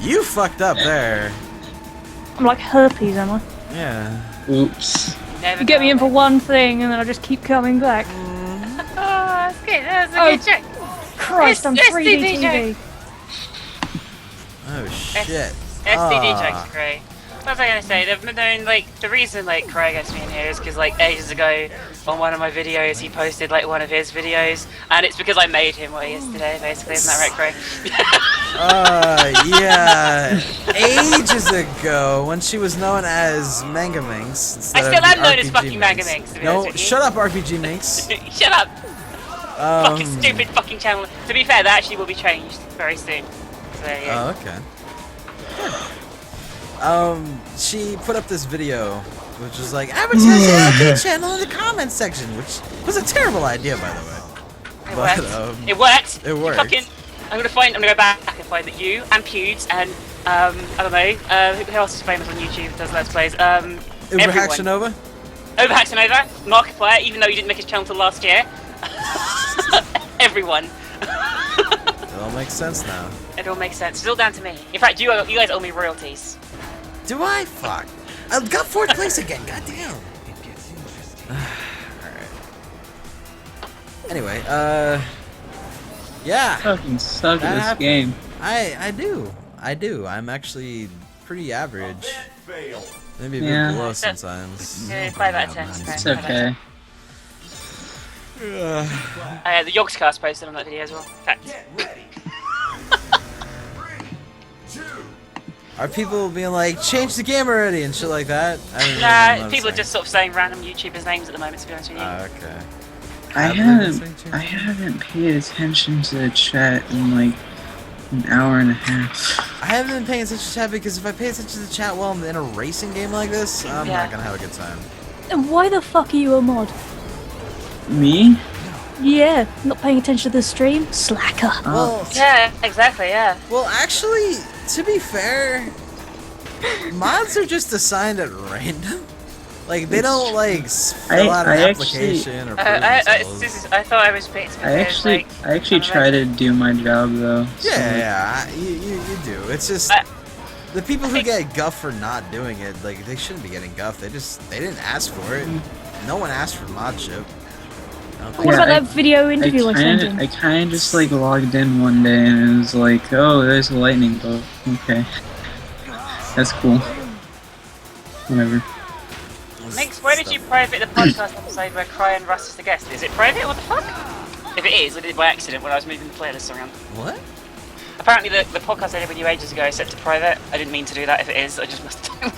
You fucked up there. I'm like herpes, am I? Yeah. Oops. You get me in for one thing, and then I just keep coming back. Oh, that's good. That was a good joke. Christ, I'm 3D TV. Oh shit. STD jokes are great. What was I gonna say? The reason Cry gets me in here is because ages ago on one of my videos he posted one of his videos, and it's because I made him what he is today. Basically, isn't that right, Cray? Yeah. Ages ago, when she was known as Manga Minx. I still am known as fucking Manga Minx. No, shut up, RPG Minx. Shut up. Fucking stupid fucking channel. To be fair, that actually will be changed very soon. So yeah. Oh, okay. She put up this video, which was like, advertise your LP channel in the comments section, which was a terrible idea, by the way. It worked. It worked. I'm gonna go back and find that you and Pewds and I don't know, who else is famous on YouTube that does Let's Plays? Overhaxanova? Overhaxanova, Markiplier, even though you didn't make his channel till last year. Everyone. It all makes sense now. It all makes sense. It's all down to me. In fact, you guys owe me royalties. Do I? Fuck. I got 4th place again, goddamn. Alright. Anyway, yeah. Fucking suck at this game. I do. I'm actually pretty average. Maybe a bit below sometimes. 5 out of 10. It's okay. The Yogscast posted on that video as well. In fact. Are people being like, change the game already and shit like that? Nah, people are just sort of saying random YouTubers' names at the moment, to be honest with you. Okay. I haven't paid attention to the chat in like an hour and a half. I haven't been paying attention to chat because if I pay attention to the chat while I'm in a racing game like this, I'm not gonna have a good time. And why the fuck are you a mod? Me? Yeah, not paying attention to the stream? Slacker. Well, yeah, exactly, yeah. Well, actually, to be fair, mods are just assigned at random. Like, they don't, fill out an application or prove themselves. I thought I was paid to I actually try to do my job, though. Yeah, you do. It's just, the people who get guff for not doing it, they shouldn't be getting guff. They didn't ask for it. No one asked for modship. What about that video interview I sent in? I kind of just logged in one day and it was like, oh, there's a lightning bolt. Okay. That's cool. Whatever. Mix, where did you private the podcast episode where Cry and Russ is the guest? Is it private? What the fuck? If it is, I did it by accident when I was moving the playlist around. What? Apparently the podcast I did with you ages ago is set to private. I didn't mean to do that. If it is, I just must have.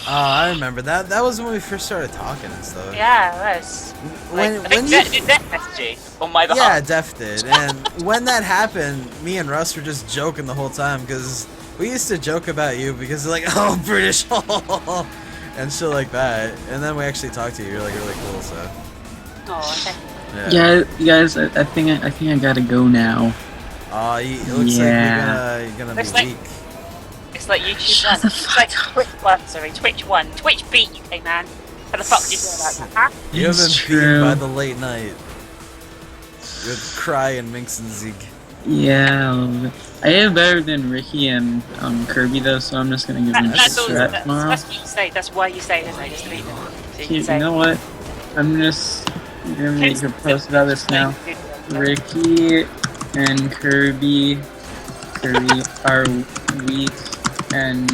Oh, I remember that. That was when we first started talking and stuff. Yeah, it was. When did Def message you on my behalf? Yeah, Def did. And when that happened, me and Russ were just joking the whole time because we used to joke about you because oh, British, and shit like that. And then we actually talked to you. You're really cool, so. Oh, okay. Yeah, you guys, I think I gotta go now. Oh, it looks like you're gonna be weak. It's like YouTube 1. It's like Twitch 1, sorry. Twitch 1. Twitch beat you, hey man. How the fuck did you feel about that, huh? You have been beaten by the late night. With Cry and Minx and Zig. Yeah, I am better than Ricky and Kirby though, so I'm just gonna give him a strat tomorrow. That's what you say. That's why you say it, isn't it? Just to beat them. So you know what? I'm just gonna make a post about this now. Ricky and Kirby are weak and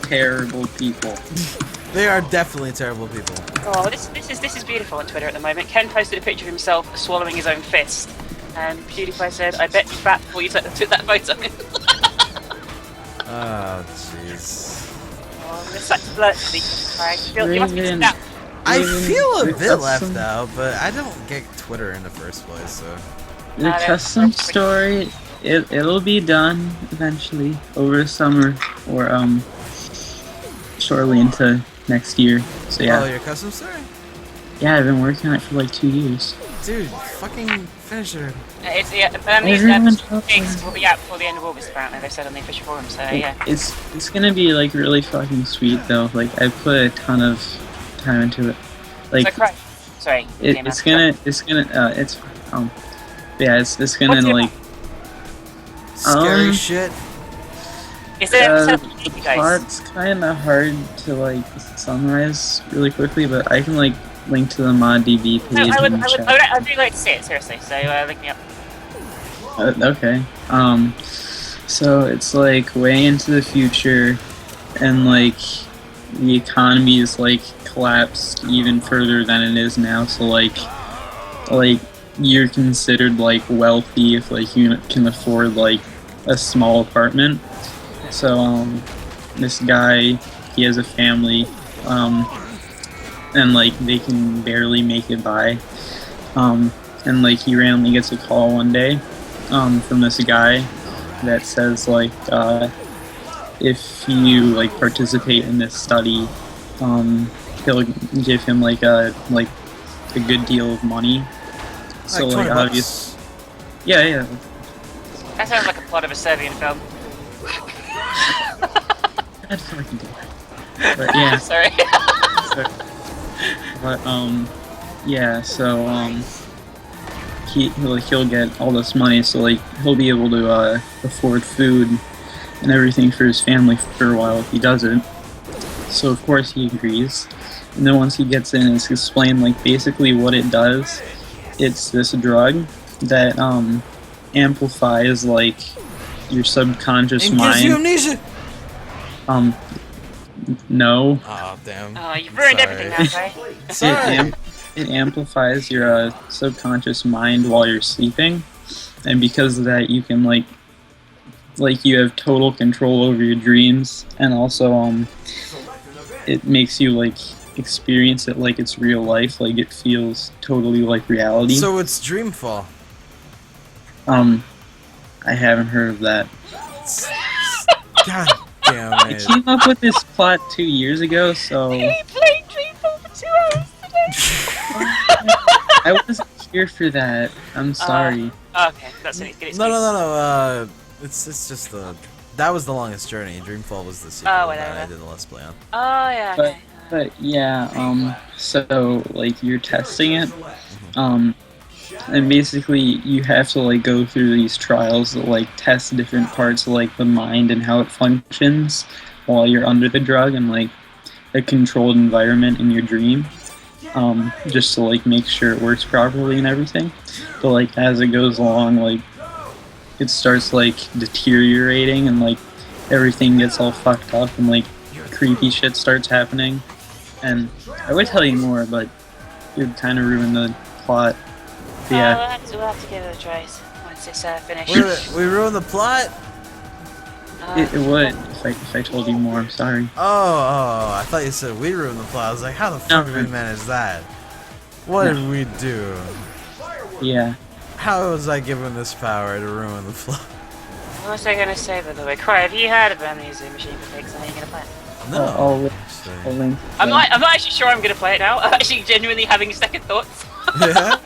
terrible people. They are definitely terrible people. Oh, this is beautiful on Twitter at the moment. Ken posted a picture of himself swallowing his own fist, and PewDiePie said, "I bet you fat before you took that photo." Oh, jeez. Oh, there's such blurry. You must be stout. I feel a bit left out, but I don't get Twitter in the first place, so. The custom story, it'll be done eventually over the summer or shortly into next year. So yeah. Oh, your custom story? Yeah, I've been working on it for like 2 years. Dude, fucking finish it. It's the things will be out before the end of August. Apparently, they said on the official forum. So yeah. It's gonna be like really fucking sweet though. Like I put a ton of time into it. Like so sorry. It's gonna yeah, it's gonna like scary shit. Is there The you guys? plot's kind of hard to like summarize really quickly, but I can like link to the ModDB page No, in the chat. I'd really like to see it, seriously. So link me up. Okay. So it's like way into the future, and like the economy is like collapsed even further than it is now. So like you're considered like wealthy if like you can afford like a small apartment. So this guy, he has a family, and like they can barely make it by. And like he randomly gets a call one day from this guy that says like if you like participate in this study, he'll give him like a good deal of money. So like obviously, yeah. That sounds like a plot of a Serbian film. That's fucking good. But yeah. Sorry. But yeah. So he'll get all this money, so like he'll be able to afford food and everything for his family for a while if he does it. So of course he agrees, and then once he gets in, it's explained like basically what it does. It's this drug that amplifies like your subconscious And mind. gives you amnesia. No. Oh damn. Oh, you've ruined everything now, right? Sorry. It amplifies your subconscious mind while you're sleeping, and because of that, you can like you have total control over your dreams, and also it makes you like experience it like it's real life, like it feels totally like reality. So it's Dreamfall. I haven't heard of that. God damn I it. came up with this plot 2 years ago, so We played Dreamfall for 2 hours today. I wasn't here for that. I'm sorry. Okay, that's it. Good No. It's just that was the longest journey. Dreamfall was the sequel Oh, that whatever. I did the Let's Play on. Oh yeah. Okay. But yeah, so like you're testing it, and basically you have to like go through these trials that like test different parts of like the mind and how it functions while you're under the drug and like a controlled environment in your dream, just to like make sure it works properly and everything. But like as it goes along, like it starts like deteriorating and like everything gets all fucked up and like creepy shit starts happening. And I would tell you more, but it would kind of ruin the plot. But yeah, We'll have to give it a try once it's finished. We ruined the plot? it would if I told you more. I'm sorry. Oh, I thought you said we ruined the plot. I was like, how the fuck did we manage that? What did we do? Yeah. How was I given this power to ruin the plot? What was I gonna say, by the way? Cry, have you heard of Amnesia Machine for Pigs and are you gonna play it? No. I'll actually. link. I'm not actually sure I'm gonna play it now. I'm actually genuinely having second thoughts. Yeah?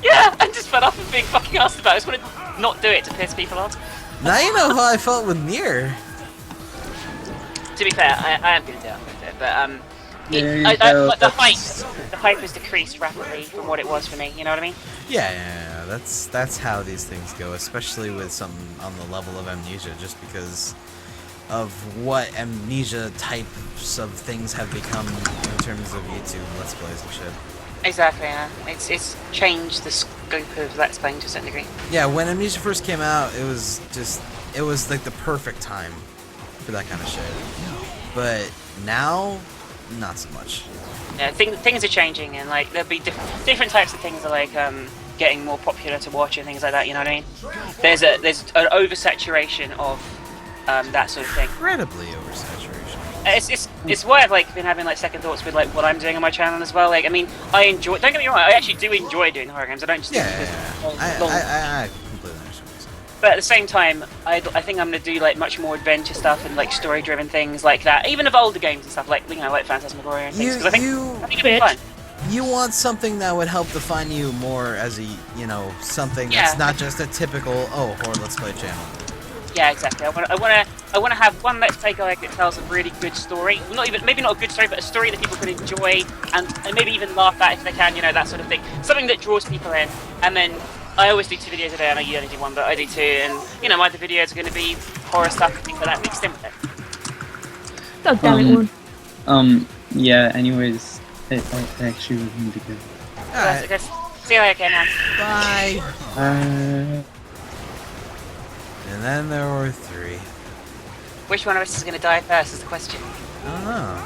Yeah, I'm just fed up of being fucking asked about it. I just want to not do it to piss people off. Now you know how I felt with Nier. To be fair, I am gonna do it. I'm gonna do it, but There you go. the hype has decreased rapidly from what it was for me. You know what I mean? Yeah. That's how these things go, especially with something on the level of Amnesia, just because of what Amnesia types of things have become in terms of YouTube Let's Plays and shit. Exactly. Yeah. It's changed the scope of Let's Playing to a certain degree. Yeah, when Amnesia first came out, it was like the perfect time for that kind of shit. But now, not so much. Yeah, things are changing, and like there'll be different types of things are like getting more popular to watch and things like that. You know what I mean? There's an oversaturation of that sort of thing. Incredibly oversaturation. It's why I've like been having like second thoughts with like what I'm doing on my channel as well. Like I mean, I enjoy. Don't get me wrong, I actually do enjoy doing horror games. I don't just do it because I completely understand what you're saying. But at the same time, I think I'm gonna do like much more adventure stuff and like story-driven things like that. Even of older games and stuff like like Phantasmagoria and things. 'Cause I think it'd be fun. You want something that would help define you more as a, something that's not just a typical horror Let's Play channel. Yeah, exactly. I want to have one Let's Play guide that tells a really good story. Maybe not a good story, but a story that people can enjoy and maybe even laugh at if they can. That sort of thing. Something that draws people in. And then I always do 2 videos a day. I know you only do 1, but I do 2. And my other videos are going to be horror stuff and things like that mixed in with it. God damn it, one. Yeah, anyways, I actually would need to go. Alright. I guess, see you later, man. Bye. Uh, And then there were 3. Which one of us is going to die first is the question. I don't know.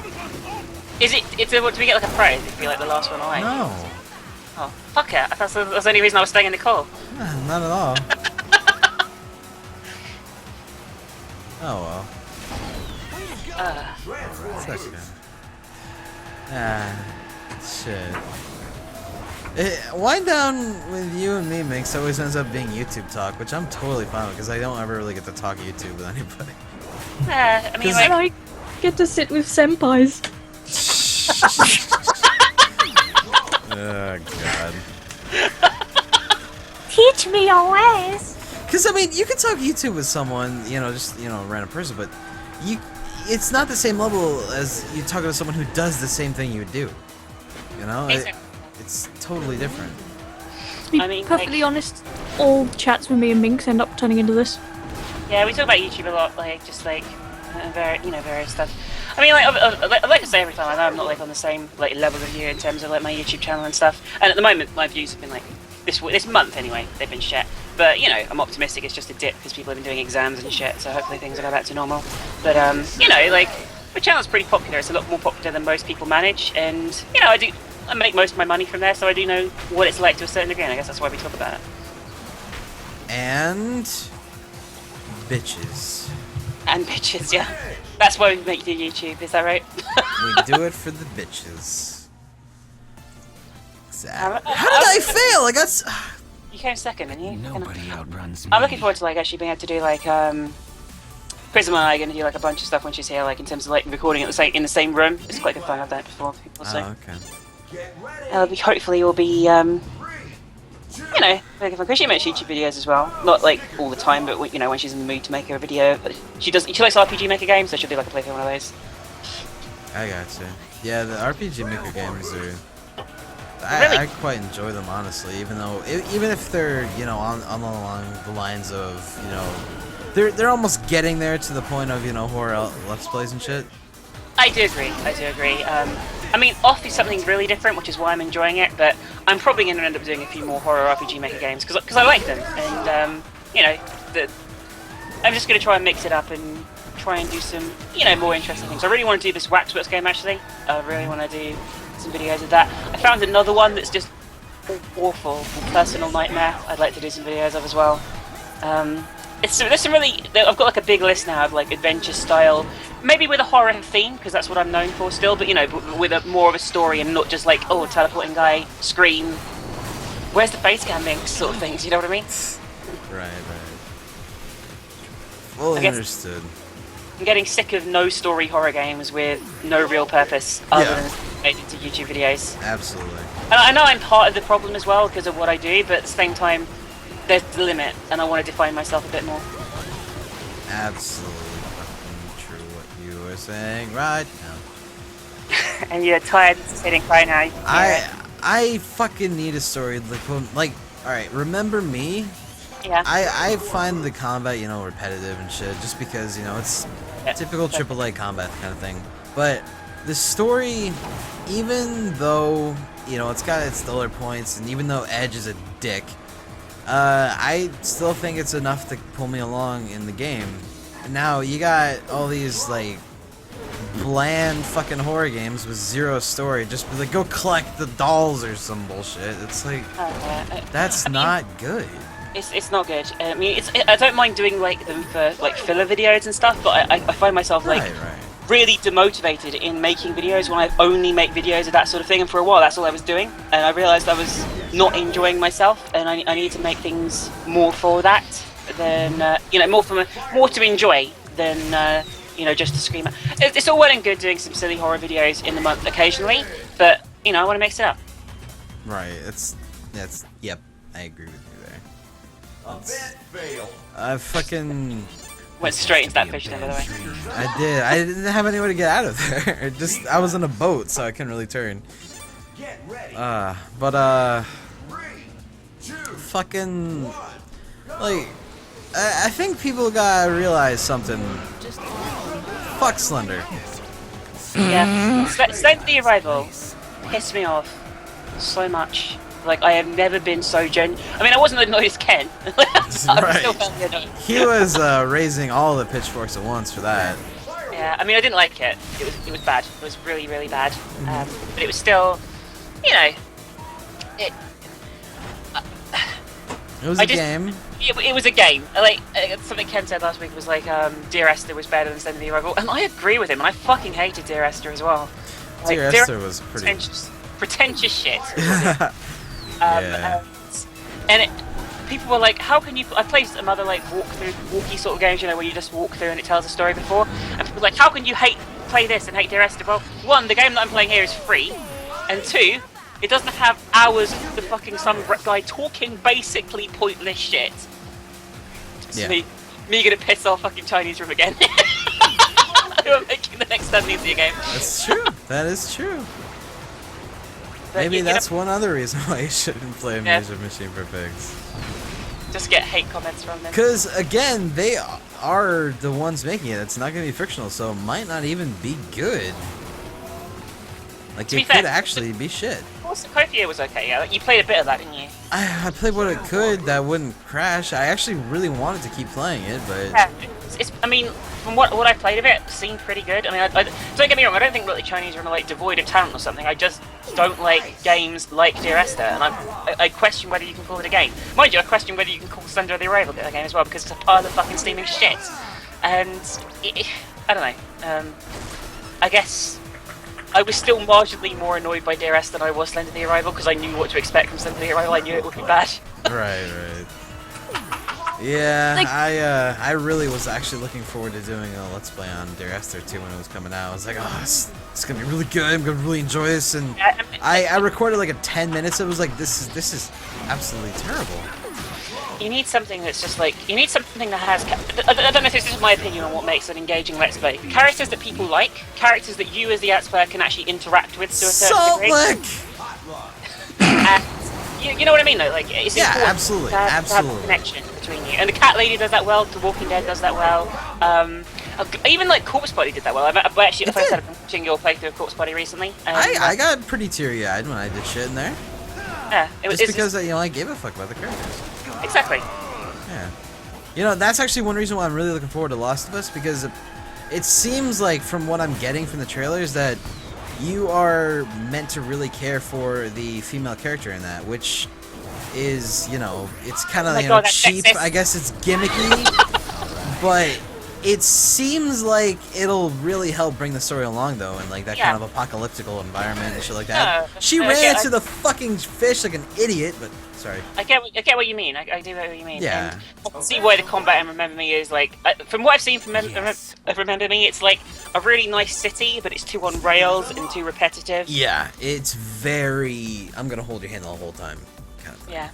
Is it, do we get like a prize if we like the last one away? No. Oh, fuck it. I thought that was the only reason I was staying in the call. Not at all. Oh well. It's okay. Shit. Wind down with you and me makes always ends up being YouTube talk, which I'm totally fine with because I don't ever really get to talk YouTube with anybody. I mean, And like, I get to sit with senpais. Oh god. Teach me your ways. Because I mean, you can talk YouTube with someone, just a random person, but it's not the same level as you talking to someone who does the same thing you do. It's totally different. To be I mean, perfectly like- honest, all chats with me and Minx end up turning into this. yeah, we talk about YouTube a lot, like, just like, various stuff. I mean, like, I like to say every time, I know I'm not like on the same like level of you in terms of like my YouTube channel and stuff. And at the moment, my views have been like this month anyway, they've been shit. But I'm optimistic. It's just a dip because people have been doing exams and shit. So hopefully things will go back to normal. But like my channel's pretty popular. It's a lot more popular than most people manage, and I make most of my money from there, so I do know what it's like to a certain degree. And I guess that's why we talk about it. And bitches. And bitches, yeah. That's why we make the YouTube. Is that right? We do it for the bitches. How did I fail? I got. You came second, didn't you? Nobody outruns me. I'm looking forward to like actually being able to do like Prism and I are going to do like a bunch of stuff when she's here, like in terms of like recording at in the same room. It's quite good fun. I've done it before with people, so Oh, okay. hopefully will be looking fun because she makes YouTube videos as well. Not like all the time, but when she's in the mood to make a video. But she likes RPG Maker games, so she'll do like a playthrough one of those. I gotcha. Yeah, the RPG Maker games are. Really? I quite enjoy them honestly, even if they're along the lines of they're almost getting there to the point of horror let's plays and shit. I do agree. I mean, Off is something really different, which is why I'm enjoying it. But I'm probably going to end up doing a few more horror RPG Maker games because I like them, and I'm just going to try and mix it up and try and do some more interesting things. I really want to do this Waxworks game actually. I really want to do some videos of that. I found another one that's just awful, Personal Nightmare. I'd like to do some videos of as well. There's some really. I've got like a big list now of like adventure style, maybe with a horror theme because that's what I'm known for still. But with a more of a story and not just like teleporting guy, scream. Where's the face cam mix sort of things? You know what I mean? Right. Fully understood. I'm getting sick of no story horror games with no real purpose other than made into YouTube videos. Absolutely. And I know I'm part of the problem as well because of what I do, but at the same time, there's the limit, and I want to define myself a bit more. Absolutely fucking true what you were saying right now. And you're tired of sitting crying now. I fucking need a story like alright, remember me? Yeah. I find the combat, repetitive and shit, just because, it's typical AAA combat kind of thing. But the story, even though, it's got its stellar points, and even though Edge is a dick, I still think it's enough to pull me along in the game. Now, you got all these, like, bland fucking horror games with zero story, just be like, go collect the dolls or some bullshit. It's like, that's not good. It's not good. I mean, I don't mind doing like them for like filler videos and stuff, but I find myself like really demotivated in making videos when I only make videos of that sort of thing. And for a while, that's all I was doing, and I realized I was not enjoying myself, and I need to make things more for that than more to enjoy than just to scream at. It's all well and good doing some silly horror videos in the month occasionally, but I want to mix it up. Right. Yep. I agree with you there. I fucking went straight into that fish then, by the way. I did. I didn't have anywhere to get out of there. I was in a boat, so I couldn't really turn. Fucking, like, I think people gotta realize something. Fuck Slender. Yeah. Slender the Arrival pissed me off so much. Like, I have never been so I mean, I wasn't annoyed as Ken. I was still fairly annoyed. He was raising all the pitchforks at once for that. Yeah, I mean, I didn't like it. It was bad. It was really, really bad. But it was still, you know, it was a game. It was a game. Like, something Ken said last week was like, Dear Esther was better than Slender the Arrival, and I agree with him. And I fucking hated Dear Esther as well. Like, Dear Esther was pretty pretentious shit. Yeah. And people were like, how can you... I played some other like walkie sort of games, you know, where you just walk through and it tells a story before. And people were like, how can you play this and hate Dear Esther? Well, one, the game that I'm playing here is free. And two, it doesn't have hours of the fucking some guy talking basically pointless shit. Yeah. Me gonna piss off fucking Chinese room again. Who are making the next Amnesia game. That's true. That is true. But Maybe that's one other reason why you shouldn't play Amnesia Machine for Pigs. Just get hate comments from them. Because, again, they are the ones making it. It's not going to be fictional, so it might not even be good. Like, it could actually be shit. Also, Kothia was okay, yeah? Like, you played a bit of that, didn't you? I played what it could that wouldn't crash. I actually really wanted to keep playing it, but... Yeah, I mean, from what I played of it seemed pretty good. I mean, don't get me wrong, I don't think that the Chinese are like devoid of talent or something. I just don't like games like Dear Esther, and I question whether you can call it a game. Mind you, I question whether you can call Slender the Arrival a game as well, because it's a pile of fucking steaming shit. And I don't know. I guess I was still marginally more annoyed by Dear Esther than I was Slender the Arrival, because I knew what to expect from Slender the Arrival. I knew it would be bad. Right. Yeah, I really was actually looking forward to doing a Let's Play on Dear Esther 2 when it was coming out. I was like, oh, it's gonna be really good. I'm gonna really enjoy this. And I recorded like a 10 minutes. It was like, this is absolutely terrible. You need something that's just like, you need something that has, I don't know if this is my opinion on what makes an engaging Let's Play. Characters that people like, characters that you as the Let's Player can actually interact with to a certain degree. And you know what I mean though? Like, it's important absolutely, to have a connection between you. And the Cat Lady does that well, The Walking Dead does that well. Even like Corpse Body did that well. I actually started watching your playthrough of Corpse Body recently. I got pretty teary-eyed when I did shit in there. Yeah, it's because I gave a fuck about the characters. Exactly. Yeah. You know, that's actually one reason why I'm really looking forward to Lost of Us, because it seems like, from what I'm getting from the trailers, that you are meant to really care for the female character in that, which is, you know, it's kind of cheap. I guess it's gimmicky, but it seems like it'll really help bring the story along, though, in like that kind of apocalyptical environment and shit like that. She ran into the fucking fish like an idiot, but sorry. I get what you mean. I do get what you mean. Yeah. And I can see why the combat in Remember Me is like, from what I've seen from Remember Me, it's like a really nice city, but it's too on rails and too repetitive. Yeah, it's very, I'm gonna hold your hand the whole time kind of thing. Yeah.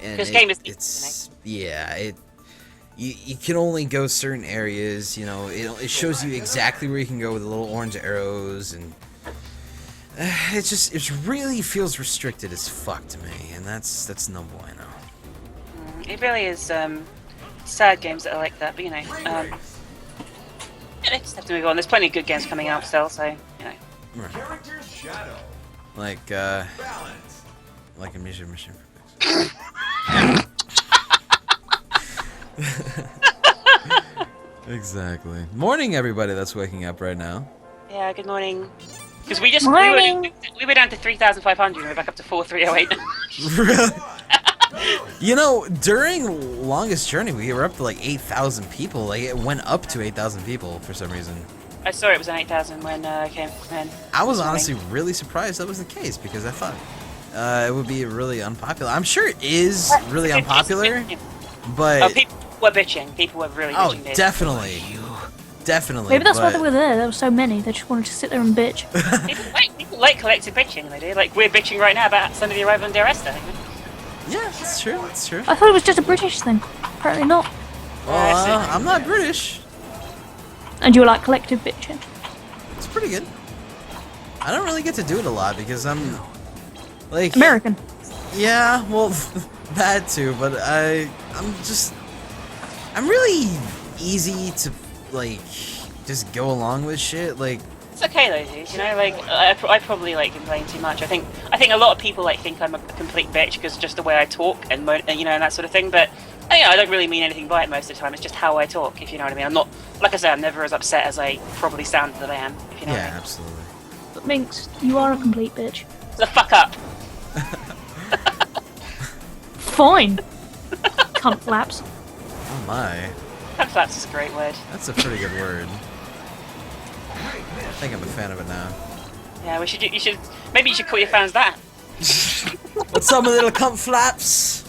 Because game is, you can only go certain areas, you know, it shows you exactly where you can go with the little orange arrows, and it really feels restricted as fuck to me, and that's no bueno. It really is sad games that are like that, but you know, I just have to move on. There's plenty of good games coming out still, so you know. Right. Like a Mission for Pigs. Exactly. Morning, everybody that's waking up right now. Yeah, good morning. Because we were down to 3,500 and we're back up to 4,308. Really? You know, during Longest Journey, we were up to like 8,000 people. Like, it went up to 8,000 people for some reason. I saw it was an 8,000 when I came in. I was honestly really surprised that was the case, because I thought it would be really unpopular. I'm sure it is really unpopular, but... people were bitching. People were really bitching. Oh, definitely. Definitely. Maybe that's why they were there. There were so many. They just wanted to sit there and bitch. people like collective bitching, they do. Like, we're bitching right now about Slender the Arrival and Dear Esther. Yeah, it's true. It's true. I thought it was just a British thing. Apparently not. Well, I'm not British. And you were like collective bitching. It's pretty good. I don't really get to do it a lot because I'm like American. Yeah, well, that too. But I'm just I'm really easy to like just go along with shit. Like It's okay though, dude. You know, like I probably like complain too much. I think a lot of people like think I'm a complete bitch because just the way I talk and you know and that sort of thing. But I don't really mean anything by it most of the time. It's just how I talk, if you know what I mean. I'm not, like I said, I'm never as upset as I probably sound that I am. If you know what I mean. absolutely. But Minx, you are a complete bitch. So fuck up. Fine. Cunt flaps. Oh my, Flaps is a great word. that's a pretty good word. I think I'm a fan of it now. Yeah, maybe you should call your fans that. What's up, my little cunt flaps?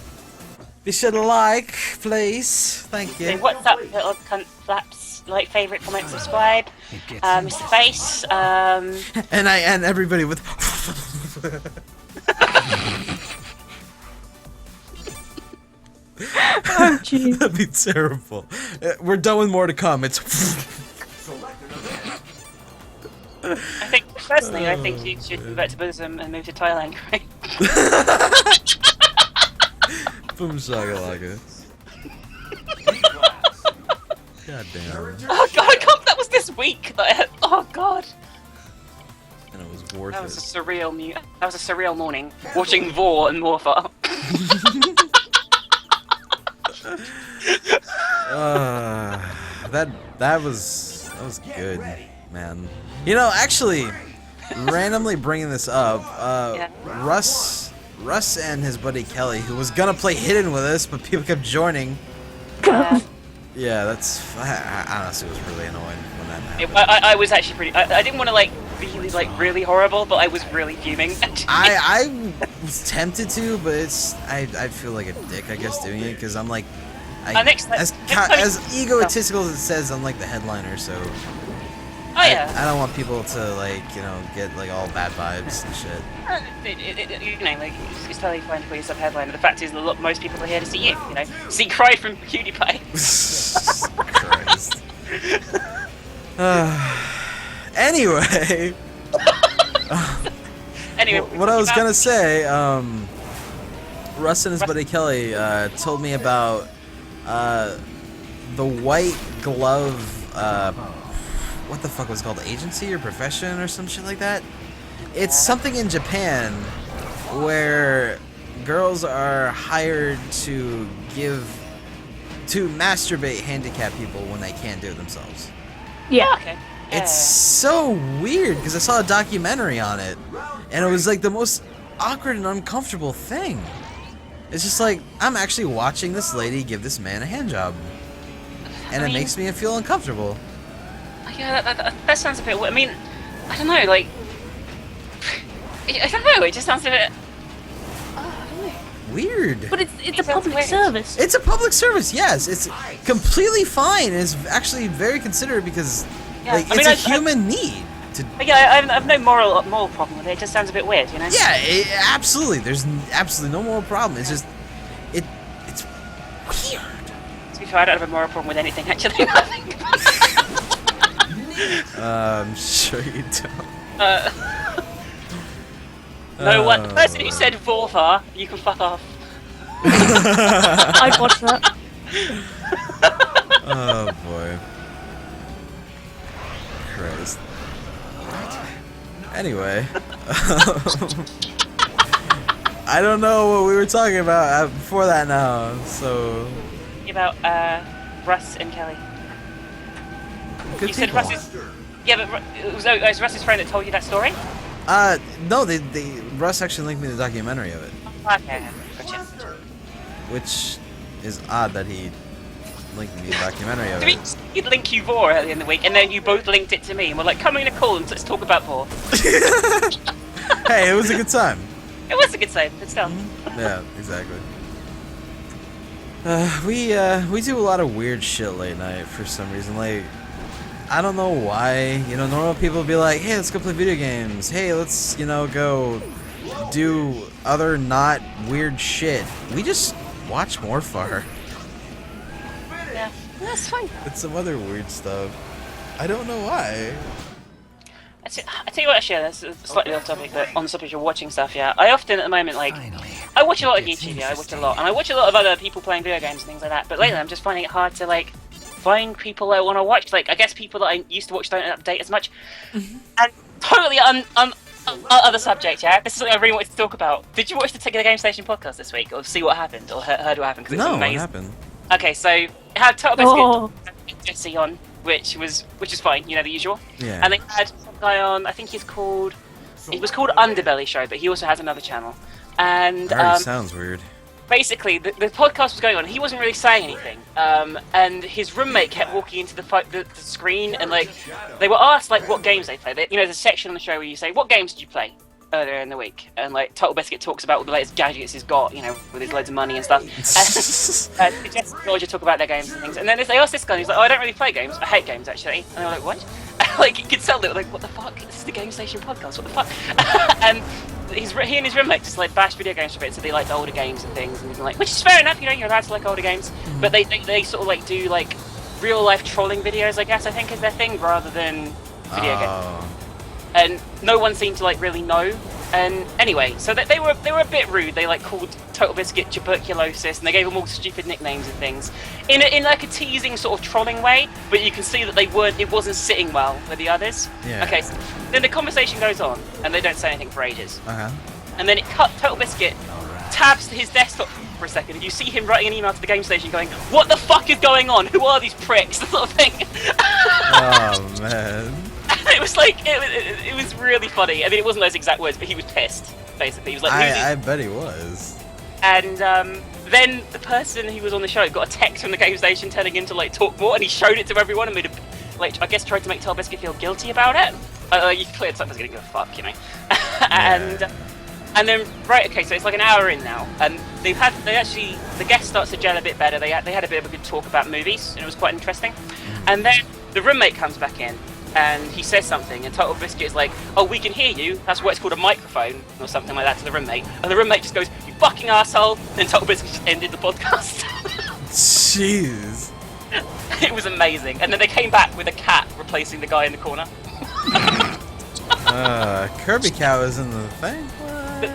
Be sure to like, please. Thank So you. what's up, little cunt flaps? Like, favourite, comment, subscribe. Mr. Face. And everybody with. Oh, jeez. That'd be terrible. We're done with more to come. It's. Personally, I think you should move back to Buddhism and move to Thailand, right? Boom shakalaka. God damn. Oh god, I can't, that was this week. Oh god. And it was worth That was a it. surreal morning watching Vor and Morpha. That was good, man. You know, actually, randomly bringing this up, Yeah. Russ and his buddy Kelly, who was gonna play hidden with us, but people kept joining. Yeah, I honestly was really annoyed when that happened. I was actually pretty. I didn't want to like be like really horrible, but I was really fuming. I was tempted to, but I feel like a dick, I guess, doing it because I'm like, next time- as egotistical as it says, I'm like the headliner, so Oh yeah. I don't want people to like get like all bad vibes and shit. You know, like it's totally fine to call yourself headliner. The fact is, most people are here to see you. You know, see Cry from PewDiePie. Christ. Anyway. Anyway, What I was gonna say, Russ and his buddy Kelly told me about the white glove, what the fuck was it called, agency or profession or some shit like that? It's something in Japan where girls are hired to masturbate handicapped people when they can't do it themselves. Yeah. Okay. It's so weird because I saw a documentary on it, and it was like the most awkward and uncomfortable thing. It's just like I'm actually watching this lady give this man a hand job, and it makes me feel uncomfortable. Yeah, that sounds a bit. I mean, I don't know. Like, I don't know. It just sounds a bit. I don't know. Weird. But it's a sounds public weird. service. It's a public service, yes. It's completely fine. It's actually very considerate because like I mean, it's a human need. Yeah, I have no moral problem with it. It just sounds a bit weird, you know. Yeah, absolutely. There's absolutely no moral problem. It's just it's weird. To be fair, I don't have a moral problem with anything actually. I'm sure you don't. No one. The person who said Vorvar, you can fuck off. I'd watch that. Oh boy. Christ. Anyway. I don't know what we were talking about before that now, so... About Russ and Kelly. Good You said people. Russ is... Yeah, but it was Russ's friend that told you that story? No, Russ actually linked me the documentary of it. Okay, gotcha. Which is odd that he linked me the documentary of To me, it. he'd link you Vor earlier in the week, and then you both linked it to me, and we're like, come in a call and let's talk about Vor. Hey, it was a good time. It was a good save, but still. Yeah, exactly. We do a lot of weird shit late night for some reason. Like, I don't know why. Normal people be like, hey, let's go play video games. Hey, let's, go do other not weird shit. We just watch Morfar. Yeah, that's fine. It's some other weird stuff. I don't know why. I tell you what, actually, that's slightly off topic, but on the subject of watching stuff, yeah. I often, at the moment, like, I watch a lot of YouTube, yeah, I watch a lot. And I watch a lot of other people playing video games and things like that. But lately I'm just finding it hard to, like, find people I want to watch. Like, I guess people that I used to watch don't update as much. And totally other subject, yeah? This is something I really wanted to talk about. Did you watch the Game Station podcast this week? Or see what happened? Or heard what happened? Cause it's amazing. What happened? Okay, so it had Total Biscuit and Jesse on, which is fine, you know, the usual. Yeah. And they had some guy on, I think he was called Underbelly Show, but he also has another channel. And That already sounds weird. basically, the podcast was going on. He wasn't really saying anything, and his roommate kept walking into the screen, and like they were asked like what games they play. There's a section on the show where you say what games did you play earlier in the week, and like Total Biscuit talks about all the latest gadgets he's got, you know, with his loads of money and stuff. And Jess and Georgia talk about their games and things, and then they asked this guy, and he's like, "Oh, I don't really play games. I hate games actually." And they were like, "What?" Like you could tell they were like, "What the fuck? This is the Game Station podcast. What the fuck?" And he and his roommate just like bash video games for a bit, so they liked older games and things, and like, which is fair enough, you know, you're allowed to like older games, but they sort of like do like real life trolling videos, I guess, I think is their thing, rather than video games. And no one seemed to like really know. And anyway, so they were a bit rude. They like called Total Biscuit tuberculosis, and they gave them all stupid nicknames and things, in like a teasing sort of trolling way. But you can see that it wasn't sitting well with the others. Yeah. Okay, so then the conversation goes on, and they don't say anything for ages. Uh-huh. And then Total Biscuit tabs to his desktop for a second, and you see him writing an email to the Game Station going, "What the fuck is going on? Who are these pricks?" The sort of thing. Oh man. It was like it was really funny. I mean, it wasn't those exact words, but he was pissed. Basically, he was like, I bet he was. And then the person who was on the show got a text from the Game Station telling him to like talk more, and he showed it to everyone and made I guess tried to make Total Biscuit feel guilty about it. You cleared something's gonna give a fuck, you know. And then okay, so it's like an hour in now, and the guest starts to gel a bit better. They had a bit of a good talk about movies, and it was quite interesting. And then the roommate comes back in, and he says something, and Total Biscuit is like, "Oh, we can hear you." That's why it's called a microphone, or something like that, to the roommate. And the roommate just goes, "You fucking asshole!" And Total Biscuit just ended the podcast. Jeez. It was amazing. And then they came back with a cat replacing the guy in the corner. Kirby Cow is in the thing. The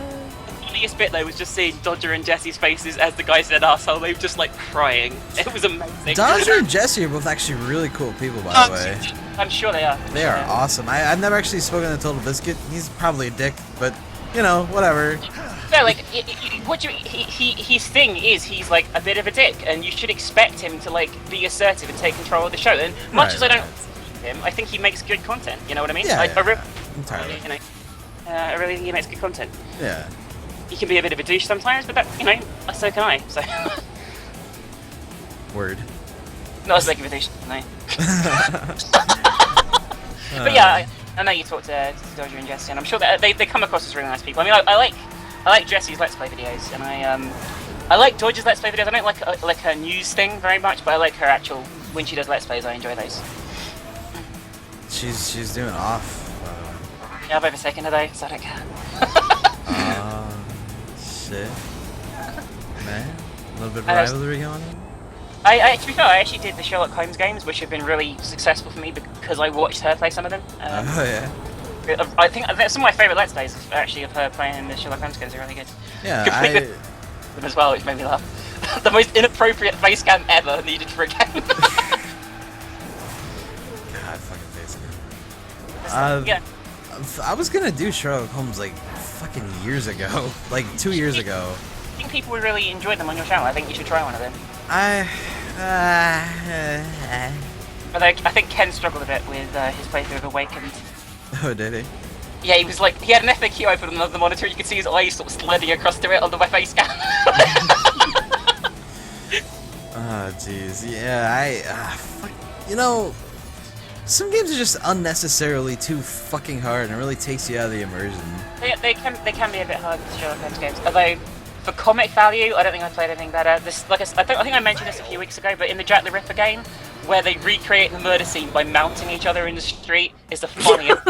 funniest bit though was just seeing Dodger and Jesse's faces as the guy said asshole. They were just like crying. It was amazing. Dodger and Jesse are both actually really cool people, by the way. I'm sure they are. They are awesome. I've never actually spoken to Total Biscuit. He's probably a dick, but you know, whatever. No, like his thing is he's like a bit of a dick, and you should expect him to like be assertive and take control of the show. And much as I don't him, I think he makes good content. You know what I mean? Yeah, entirely. You know, I really think he makes good content. Yeah. He can be a bit of a douche sometimes, but that, you know, so can I. So. Word. Not as big of a douche, no. But yeah, I know you talked to Dodger and Jesse, and I'm sure that they come across as really nice people. I mean, I like Jesse's Let's Play videos, and I like Dodger's Let's Play videos. I don't like her news thing very much, but I like her actual when she does Let's Plays. I enjoy those. She's doing off. Yeah, I've overtaken her though, so I don't care. Shit. Man, a little bit of rivalry going on. To be fair, I actually did the Sherlock Holmes games, which have been really successful for me because I watched her play some of them. Oh yeah. I think some of my favourite Let's Plays are actually of her playing the Sherlock Holmes games. They're really good. Yeah, Complete them as well, which made me laugh. The most inappropriate face cam ever needed for a game. God, fucking face cam. Yeah. I was gonna do Sherlock Holmes like fucking years ago, like 2 years ago. I think people would really enjoy them on your channel. I think you should try one of them. Although I think Ken struggled a bit with his playthrough of Awakened. Oh, did he? Yeah, he was like, he had an FAQ open on the monitor, you could see his eyes sort of sliding across to it on the face cam. Oh, jeez. Yeah, fuck. You know, some games are just unnecessarily too fucking hard, and it really takes you out of the immersion. They can be a bit hard with Sherlock Holmes games. Although, for comic value, I don't think I played anything better. This, like I think I mentioned this a few weeks ago, but in the Jack the Ripper game, where they recreate the murder scene by mounting each other in the street, is the funniest.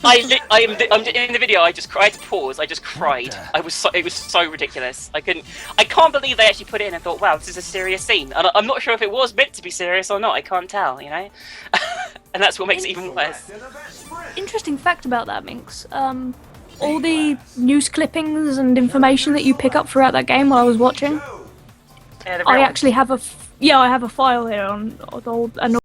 I'm in the video. I had to pause. I just cried. It was so ridiculous. I can't believe they actually put it in and thought, wow, this is a serious scene. And I'm not sure if it was meant to be serious or not. I can't tell, you know. And that's what makes it even worse. Interesting fact about that, Minx. all the news clippings and information that you pick up throughout that game while I was watching. Yeah, I actually have I have a file here on all